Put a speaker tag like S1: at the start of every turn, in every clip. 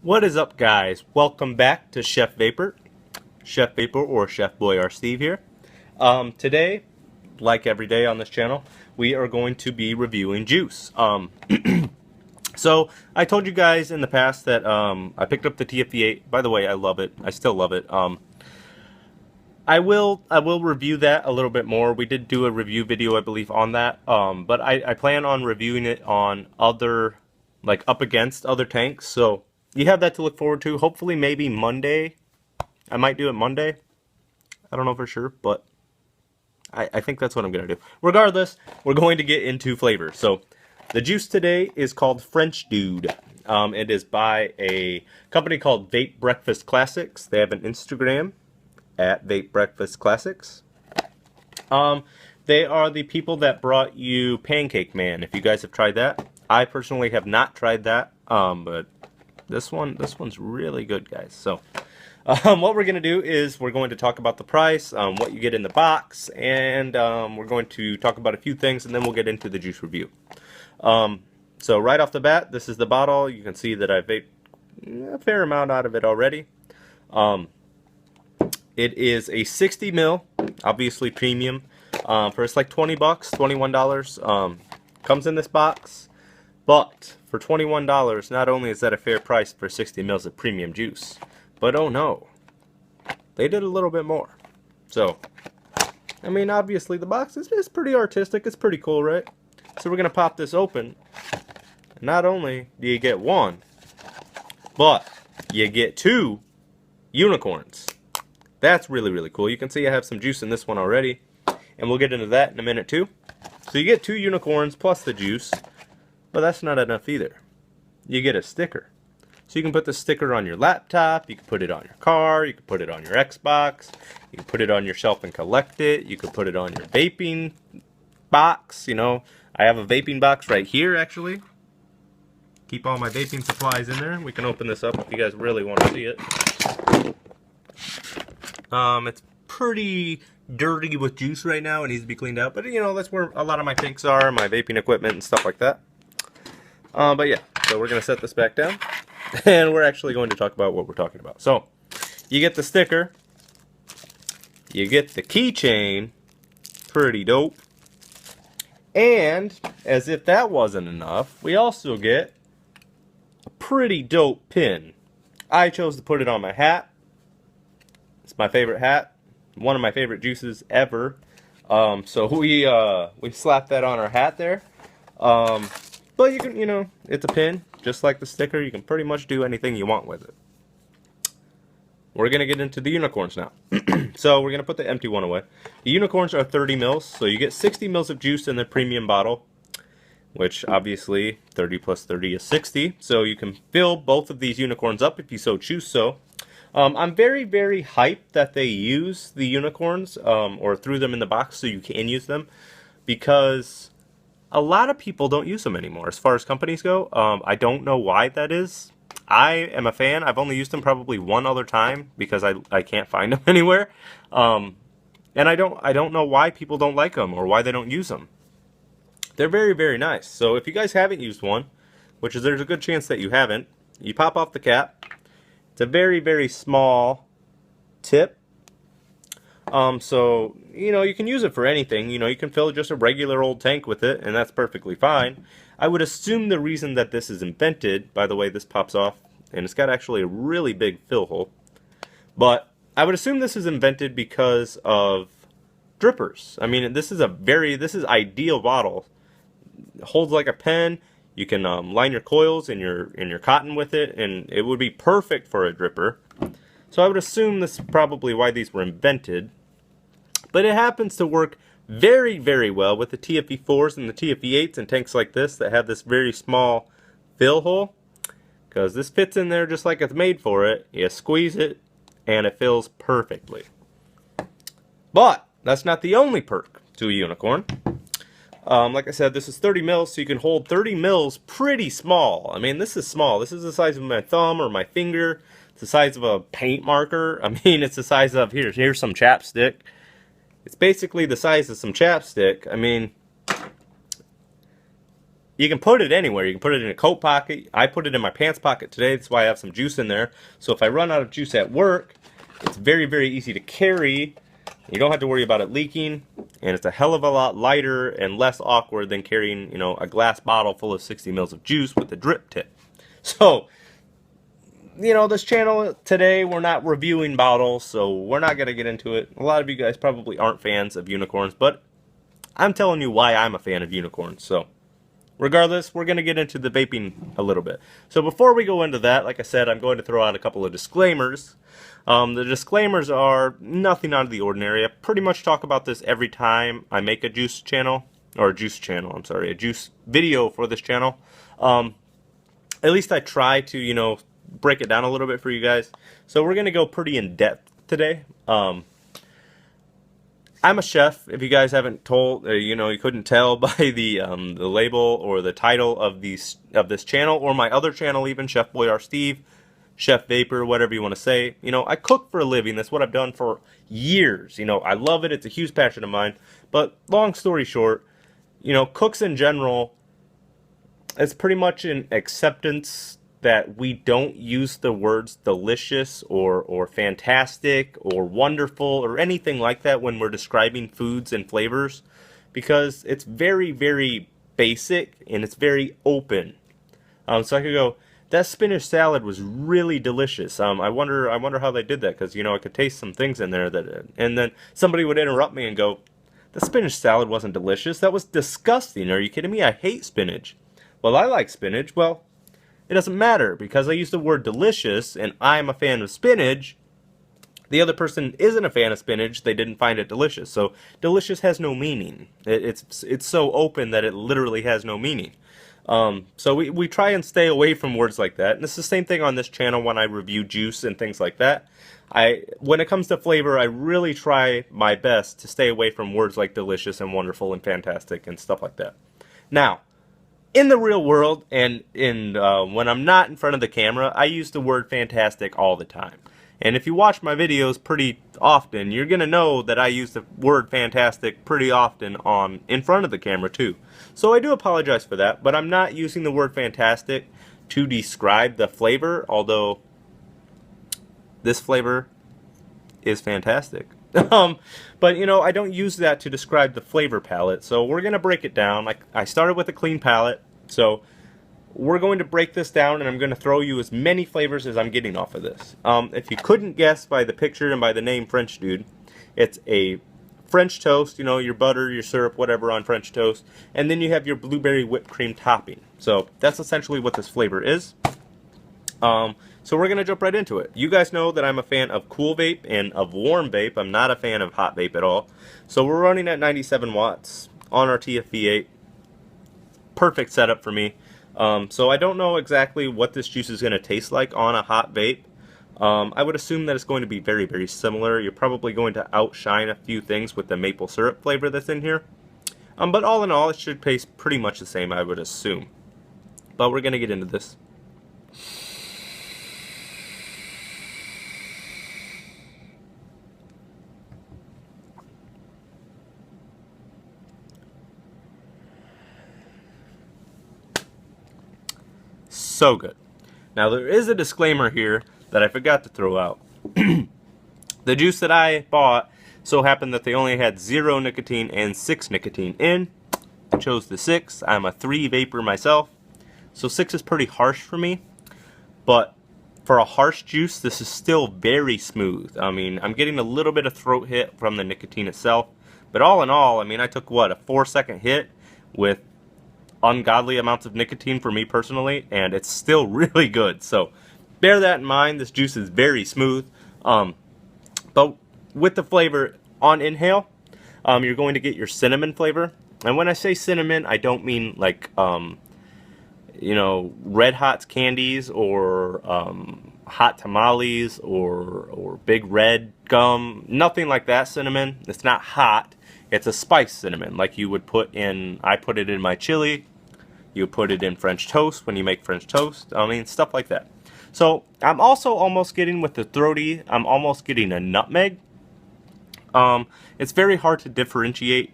S1: What is up, guys? Welcome back to Chef Vapor. Chef Vapor or Chef Boy R. Steve here. Today, like every day on this channel, we are going to be reviewing juice. So I told you guys in the past that I picked up the TFV8. By the way, I love it. I still love it. I will review that a little bit more. We did do a review video, I believe, on that. But I plan on reviewing it on other, like up against other tanks. So you have that to look forward to. Hopefully, maybe Monday. I might do it Monday. I don't know for sure, but I think that's what I'm going to do. Regardless, we're going to get into flavor. So the juice today is called French Dude. It is by a company called Vape Breakfast Classics. They have an Instagram at Vape Breakfast Classics. They are the people that brought you Pancake Man. If you guys have tried that, I personally have not tried that, but this one's really good, guys. So what we're going to do is we're going to talk about the price, what you get in the box, and we're going to talk about a few things, and then we'll get into the juice review. So right off the bat, this is the bottle. You can see that I've vaped a fair amount out of it already. It is a 60 mil, obviously premium. For it's like 20 bucks, $21. Comes in this box, but for $21, not only is that a fair price for 60 mils of premium juice, but oh no, they did a little bit more. So, I mean, obviously the box is pretty artistic. It's pretty cool, right? So we're gonna pop this open. Not only do you get one, but you get two unicorns. That's really, really cool. You can see I have some juice in this one already, and we'll get into that in a minute too. So you get two unicorns plus the juice, but that's not enough either. You get a sticker. So you can put the sticker on your laptop, you can put it on your car, you can put it on your Xbox, you can put it on your shelf and collect it, you can put it on your vaping box. You know, I have a vaping box right here actually. Keep all my vaping supplies in there. We can open this up if you guys really want to see it. It's pretty dirty with juice right now. It needs to be cleaned out, but you know, that's where a lot of my tanks are, my vaping equipment and stuff like that. But yeah, so we're gonna set this back down, and we're actually going to talk about what we're talking about. So, you get the sticker, you get the keychain, pretty dope, and as if that wasn't enough, we also get a pretty dope pin. I chose to put it on my hat. It's my favorite hat, one of my favorite juices ever. So we slapped that on our hat there. But you can, you know, it's a pin, just like the sticker. You can pretty much do anything you want with it. We're gonna get into the unicorns now. So we're gonna put the empty one away. The unicorns are 30 mils, so you get 60 mils of juice in the premium bottle, which obviously 30 plus 30 is 60. So you can fill both of these unicorns up if you so choose so. I'm very, very hyped that they use the unicorns, or threw them in the box so you can use them, because a lot of people don't use them anymore as far as companies go. I don't know why that is. I am a fan. I've only used them probably one other time because I can't find them anywhere. And I don't know why people don't like them or why they don't use them. They're very, very nice. So if you guys haven't used one, which is there's a good chance that you haven't, you pop off the cap. It's a very, very small tip. So, you know, you can use it for anything. You know, you can fill just a regular old tank with it, and that's perfectly fine. I would assume the reason that this is invented, by the way, this pops off, and it's got actually a really big fill hole. But I would assume this is invented because of drippers. I mean, this is ideal bottle. It holds like a pen. You can line your coils and your cotton with it, and it would be perfect for a dripper. So I would assume this is probably why these were invented. But it happens to work very, very well with the TFV4s and the TFV8s and tanks like this that have this very small fill hole, because this fits in there just like it's made for it. You squeeze it, and it fills perfectly. But that's not the only perk to a unicorn. Like I said, this is 30 mils, so you can hold 30 mils pretty small. I mean, this is small. This is the size of my thumb or my finger. It's the size of a paint marker. I mean, it's the size of, here's some chapstick. It's basically the size of some chapstick. I mean, You can put it anywhere. You can put it in a coat pocket. I put it in my pants pocket today. That's why I have some juice in there. So if I run out of juice at work, it's very, very easy to carry. You don't have to worry about it leaking. And it's a hell of a lot lighter and less awkward than carrying, you know, a glass bottle full of 60 mils of juice with a drip tip. So, you know, this channel today, we're not reviewing bottles, so we're not going to get into it. A lot of you guys probably aren't fans of unicorns, but I'm telling you why I'm a fan of unicorns. So, regardless, we're going to get into the vaping a little bit. So before we go into that, like I said, I'm going to throw out a couple of disclaimers. The disclaimers are nothing out of the ordinary. I pretty much talk about this every time I make a juice video for this channel. At least I try to, you know, break it down a little bit for you guys. So we're going to go pretty in depth today. I'm a chef. If you guys haven't told, you know, you couldn't tell by the label or the title of this channel, or my other channel even, Chef Boy R Steve, Chef Vapor, whatever you want to say. You know, I cook for a living. That's what I've done for years. You know, I love it. It's a huge passion of mine. But long story short, you know, cooks in general, it's pretty much an acceptance that we don't use the words delicious or fantastic or wonderful or anything like that when we're describing foods and flavors, because it's very, very basic and it's very open. So I could go, that spinach salad was really delicious. I wonder how they did that, because, you know, I could taste some things in there that, and then somebody would interrupt me and go, the spinach salad wasn't delicious. That was disgusting. Are you kidding me? I hate spinach. Well, I like spinach. Well, it doesn't matter, because I use the word delicious and I'm a fan of spinach. The other person isn't a fan of spinach. They didn't find it delicious. So delicious has no meaning. It's so open that it literally has no meaning. So we try and stay away from words like that. And it's the same thing on this channel when I review juice and things like that. When it comes to flavor, I really try my best to stay away from words like delicious and wonderful and fantastic and stuff like that. Now, in the real world and when I'm not in front of the camera, I use the word fantastic all the time. And if you watch my videos pretty often, you're going to know that I use the word fantastic pretty often in front of the camera too. So I do apologize for that, but I'm not using the word fantastic to describe the flavor, although this flavor is fantastic. But, you know, I don't use that to describe the flavor palette, so we're going to break it down. I started with a clean palette, so we're going to break this down, and I'm going to throw you as many flavors as I'm getting off of this. If you couldn't guess by the picture and by the name French Dude, it's a French toast, you know, your butter, your syrup, whatever on French toast, and then you have your blueberry whipped cream topping. So that's essentially what this flavor is. So we're going to jump right into it. You guys know that I'm a fan of cool vape and of warm vape. I'm not a fan of hot vape at all. So we're running at 97 watts on our TFV8. Perfect setup for me. So I don't know exactly what this juice is going to taste like on a hot vape. I would assume that it's going to be very, very similar. You're probably going to outshine a few things with the maple syrup flavor that's in here. But all in all, it should taste pretty much the same, I would assume. But we're going to get into this. So good. Now there is a disclaimer here that I forgot to throw out. The juice that I bought so happened that they only had 0 nicotine and 6 nicotine in. I chose the 6. I'm a 3 vapor myself, so 6 is pretty harsh for me. But for a harsh juice, this is still very smooth. I mean, I'm getting a little bit of throat hit from the nicotine itself, but all in all, I mean, I took what, a 4-second hit with ungodly amounts of nicotine for me personally, and it's still really good. So bear that in mind. This juice is very smooth. But with the flavor on inhale, you're going to get your cinnamon flavor. And when I say cinnamon, I don't mean like you know, Red Hot's candies or hot tamales or Big Red gum. Nothing like that cinnamon. It's not hot. It's a spiced cinnamon, like you would put in, I put it in my chili. You put it in French toast when you make French toast. I mean, stuff like that. So I'm also almost getting, with the throaty, I'm almost getting a nutmeg. It's very hard to differentiate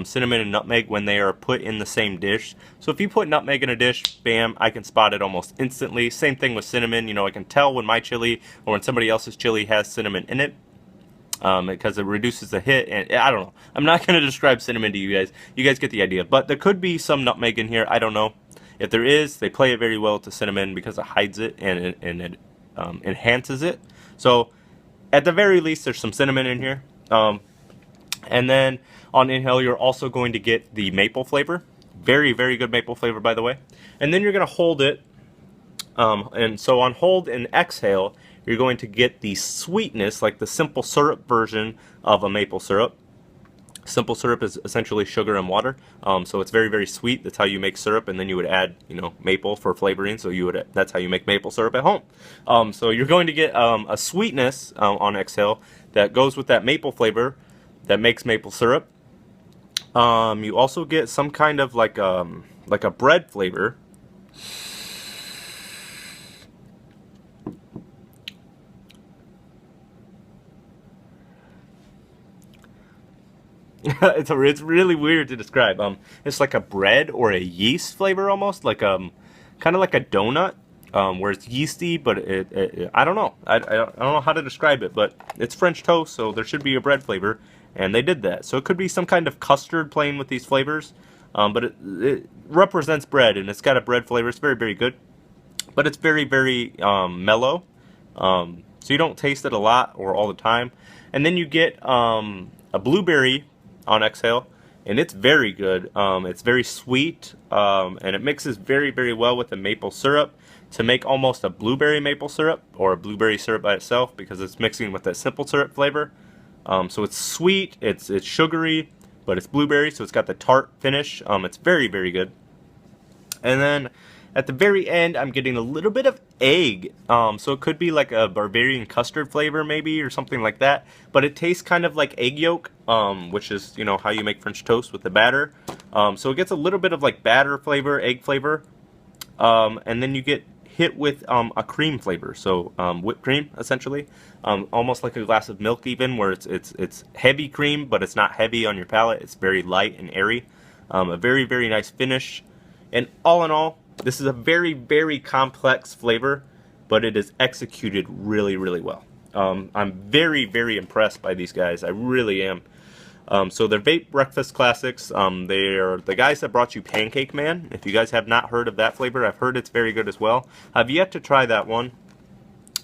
S1: cinnamon and nutmeg when they are put in the same dish. So if you put nutmeg in a dish, bam, I can spot it almost instantly. Same thing with cinnamon. You know, I can tell when my chili or when somebody else's chili has cinnamon in it. Because it reduces the hit, and I don't know. I'm not going to describe cinnamon to you guys. You guys get the idea. But there could be some nutmeg in here. I don't know. If there is, they play it very well to cinnamon because it hides it and it enhances it. So at the very least, there's some cinnamon in here. And then on inhale, you're also going to get the maple flavor. Very, very good maple flavor, by the way. And then you're going to hold it. And so on hold and exhale, you're going to get the sweetness, like the simple syrup version of a maple syrup. Simple syrup is essentially sugar and water, so it's very, very sweet. That's how you make syrup, and then you would add, you know, maple for flavoring. So that's how you make maple syrup at home. So you're going to get a sweetness on exhale that goes with that maple flavor that makes maple syrup. You also get some kind of like a bread flavor. It's really weird to describe. It's like a bread or a yeast flavor almost, like kind of like a donut, where it's yeasty, but I don't know. I don't know how to describe it, but it's French toast, so there should be a bread flavor, and they did that. So it could be some kind of custard playing with these flavors, but it represents bread, and it's got a bread flavor. It's very, very good, but it's very, very mellow, so you don't taste it a lot or all the time. And then you get a blueberry on exhale, and it's very good. It's very sweet, and it mixes very, very well with the maple syrup to make almost a blueberry maple syrup or a blueberry syrup by itself, because it's mixing with that simple syrup flavor. So it's sweet, it's sugary, but it's blueberry, so it's got the tart finish. It's very, very good. And then at the very end, I'm getting a little bit of egg. So it could be like a Bavarian custard flavor maybe, or something like that. But it tastes kind of like egg yolk, which is, you know, how you make French toast with the batter. So it gets a little bit of like batter flavor, egg flavor. And then you get hit with a cream flavor. So whipped cream, essentially. Almost like a glass of milk even, where it's heavy cream, but it's not heavy on your palate. It's very light and airy. A very, very nice finish. And all in all, this is a very, very complex flavor, but it is executed really, really well. I'm very, very impressed by these guys. I really am. So they're Vape Breakfast Classics. They're the guys that brought you Pancake Man. If you guys have not heard of that flavor, I've heard it's very good as well. I've yet to try that one.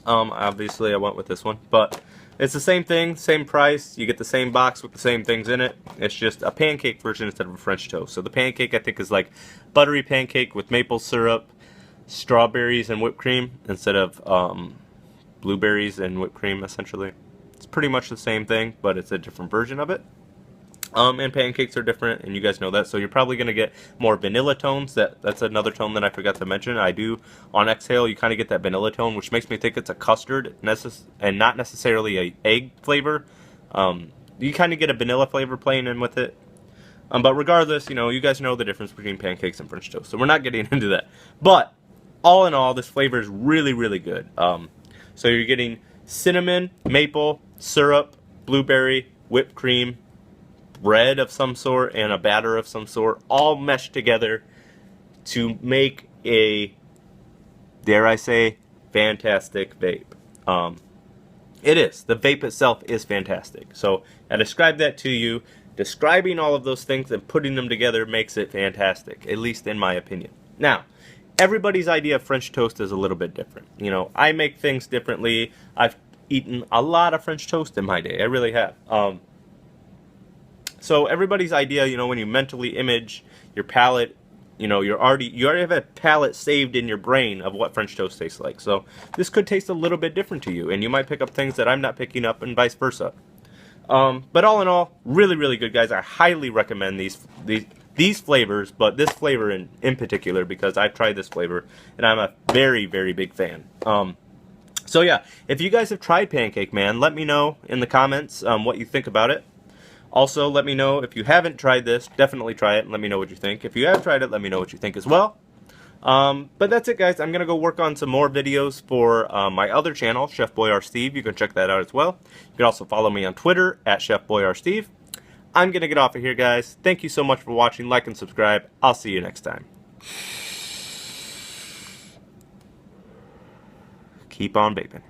S1: Obviously I went with this one, but it's the same thing, same price. You get the same box with the same things in it. It's just a pancake version instead of a French toast. So the pancake, I think, is like buttery pancake with maple syrup, strawberries, and whipped cream instead of blueberries and whipped cream, essentially. It's pretty much the same thing, but it's a different version of it. And pancakes are different, and you guys know that, so you're probably going to get more vanilla tones. That's another tone that I forgot to mention. I do, on exhale, you kind of get that vanilla tone, which makes me think it's a custard, and not necessarily a egg flavor. You kind of get a vanilla flavor playing in with it. But regardless, you know, you guys know the difference between pancakes and French toast, so we're not getting into that. But, all in all, this flavor is really, really good. So you're getting cinnamon, maple, syrup, blueberry, whipped cream, bread of some sort, and a batter of some sort, all meshed together to make a, dare I say, fantastic vape. It is. The vape itself is fantastic. So I described that to you. Describing all of those things and putting them together makes it fantastic, at least in my opinion. Now, everybody's idea of French toast is a little bit different. You know, I make things differently. I've eaten a lot of French toast in my day. I really have. So everybody's idea, you know, when you mentally image your palate, you know, you already have a palate saved in your brain of what French toast tastes like. So this could taste a little bit different to you, and you might pick up things that I'm not picking up, and vice versa. But all in all, really, really good, guys. I highly recommend these flavors, but this flavor in particular, because I've tried this flavor, and I'm a very, very big fan. So yeah, if you guys have tried Pancake Man, let me know in the comments what you think about it. Also, let me know if you haven't tried this. Definitely try it and let me know what you think. If you have tried it, let me know what you think as well. But that's it, guys. I'm going to go work on some more videos for my other channel, Chef Boy R Steve. You can check that out as well. You can also follow me on Twitter at Chef Boy R Steve. I'm going to get off of here, guys. Thank you so much for watching. Like and subscribe. I'll see you next time. Keep on vaping.